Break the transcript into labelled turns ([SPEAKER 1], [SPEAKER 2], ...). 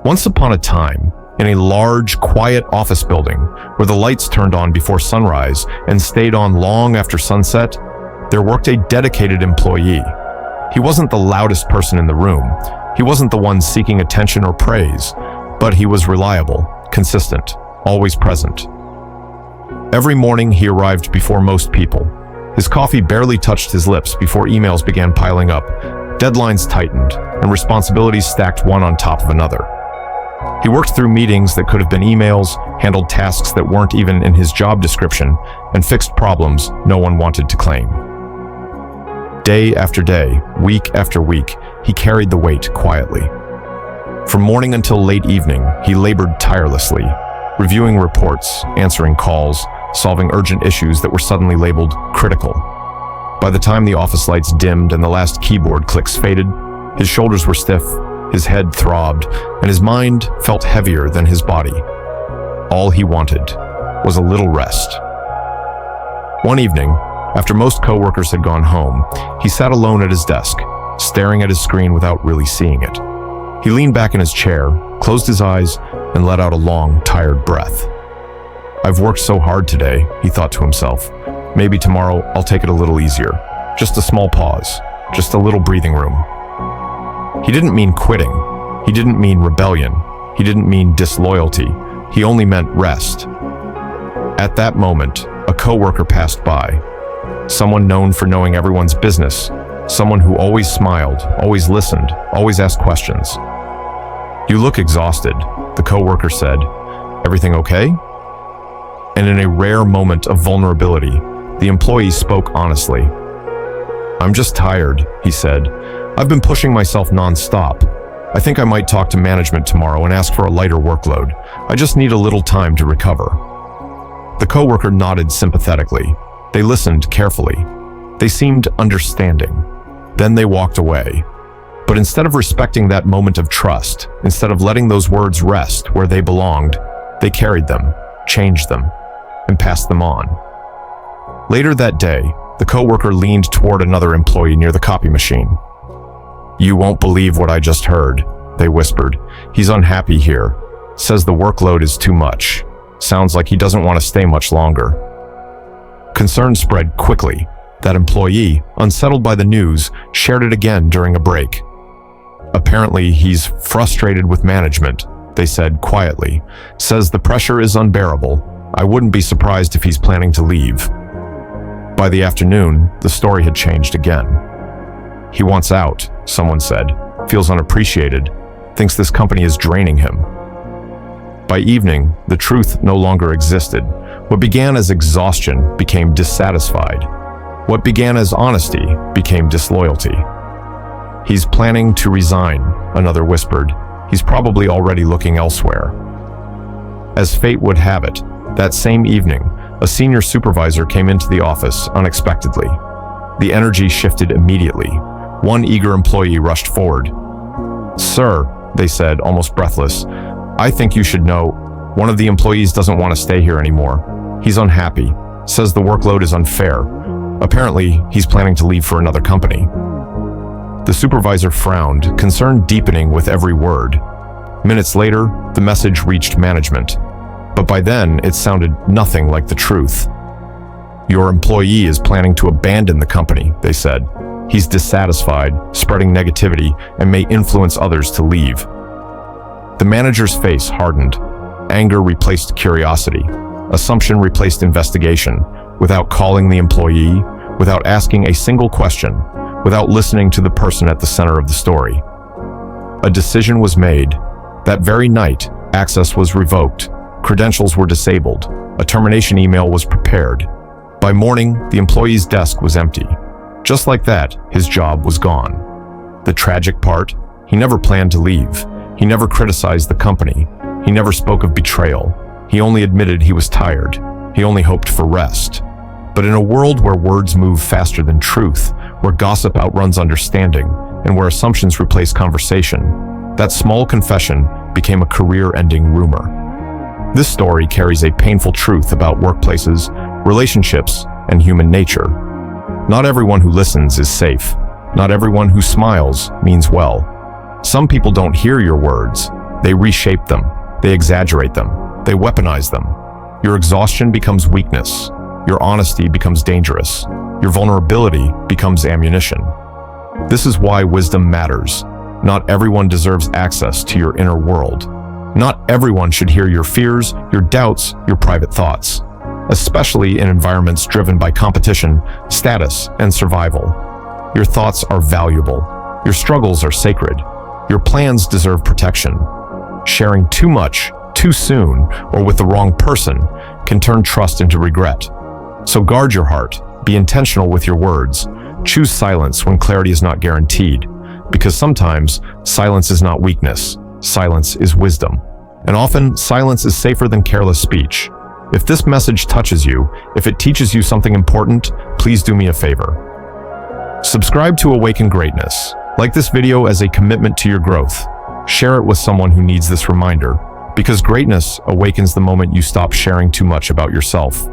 [SPEAKER 1] Once upon a time, in a large, quiet office building where the lights turned on before sunrise and stayed on long after sunset, there worked a dedicated employee. He wasn't the loudest person in the room. He wasn't the one seeking attention or praise, but he was reliable, consistent, always present. Every morning he arrived before most people. His coffee barely touched his lips before emails began piling up, deadlines tightened, and responsibilities stacked one on top of another. He worked through meetings that could have been emails, handled tasks that weren't even in his job description, and fixed problems no one wanted to claim. Day after day, week after week, he carried the weight quietly. From morning until late evening, he labored tirelessly, reviewing reports, answering calls, solving urgent issues that were suddenly labeled critical. By the time the office lights dimmed and the last keyboard clicks faded, his shoulders were stiff, his head throbbed, and his mind felt heavier than his body. All he wanted was a little rest. One evening, after most coworkers had gone home, he sat alone at his desk, staring at his screen without really seeing it. He leaned back in his chair, closed his eyes, and let out a long, tired breath. "I've worked so hard today," he thought to himself. "Maybe tomorrow I'll take it a little easier. Just a small pause, just a little breathing room." He didn't mean quitting. He didn't mean rebellion. He didn't mean disloyalty. He only meant rest. At that moment, a coworker passed by. Someone known for knowing everyone's business. Someone who always smiled, always listened, always asked questions. "You look exhausted," the coworker said. "Everything okay?" And in a rare moment of vulnerability, the employee spoke honestly. "I'm just tired," he said. "I've been pushing myself non-stop. I think I might talk to management tomorrow and ask for a lighter workload. I just need a little time to recover." The coworker nodded sympathetically. They listened carefully. They seemed understanding. Then they walked away. But instead of respecting that moment of trust, instead of letting those words rest where they belonged, they carried them, changed them, and passed them on. Later that day, the coworker leaned toward another employee near the copy machine. "You won't believe what I just heard," they whispered. "He's unhappy here. Says the workload is too much. Sounds like he doesn't want to stay much longer." Concern spread quickly. That employee, unsettled by the news, shared it again during a break. "Apparently, he's frustrated with management," they said quietly. "Says the pressure is unbearable. I wouldn't be surprised if he's planning to leave." By the afternoon, the story had changed again. "He wants out," someone said. "Feels unappreciated. Thinks this company is draining him." By evening, the truth no longer existed. What began as exhaustion became dissatisfied. What began as honesty became disloyalty. "He's planning to resign," another whispered. "He's probably already looking elsewhere." As fate would have it, that same evening, a senior supervisor came into the office unexpectedly. The energy shifted immediately. One eager employee rushed forward. "Sir," they said, almost breathless, "I think you should know, one of the employees doesn't want to stay here anymore. He's unhappy, says the workload is unfair. Apparently, he's planning to leave for another company." The supervisor frowned, concern deepening with every word. Minutes later, the message reached management. But by then, it sounded nothing like the truth. "Your employee is planning to abandon the company," they said. "He's dissatisfied, spreading negativity, and may influence others to leave." The manager's face hardened. Anger replaced curiosity. Assumption replaced investigation. Without calling the employee, without asking a single question, without listening to the person at the center of the story. A decision was made. That very night, access was revoked. Credentials were disabled. A termination email was prepared. By morning, the employee's desk was empty. Just like that, his job was gone. The tragic part, he never planned to leave. He never criticized the company. He never spoke of betrayal. He only admitted he was tired. He only hoped for rest. But in a world where words move faster than truth, where gossip outruns understanding, and where assumptions replace conversation, that small confession became a career-ending rumor. This story carries a painful truth about workplaces, relationships, and human nature. Not everyone who listens is safe. Not everyone who smiles means well. Some people don't hear your words. They reshape them. They exaggerate them. They weaponize them. Your exhaustion becomes weakness. Your honesty becomes dangerous. Your vulnerability becomes ammunition. This is why wisdom matters. Not everyone deserves access to your inner world. Not everyone should hear your fears, your doubts, your private thoughts, especially in environments driven by competition, status, and survival. Your thoughts are valuable. Your struggles are sacred. Your plans deserve protection. Sharing too much, too soon, or with the wrong person can turn trust into regret. So guard your heart. Be intentional with your words. Choose silence when clarity is not guaranteed, because sometimes silence is not weakness. Silence is wisdom. And often, silence is safer than careless speech. If this message touches you, if it teaches you something important, please do me a favor. Subscribe to Awaken Greatness. Like this video as a commitment to your growth. Share it with someone who needs this reminder, because greatness awakens the moment you stop sharing too much about yourself.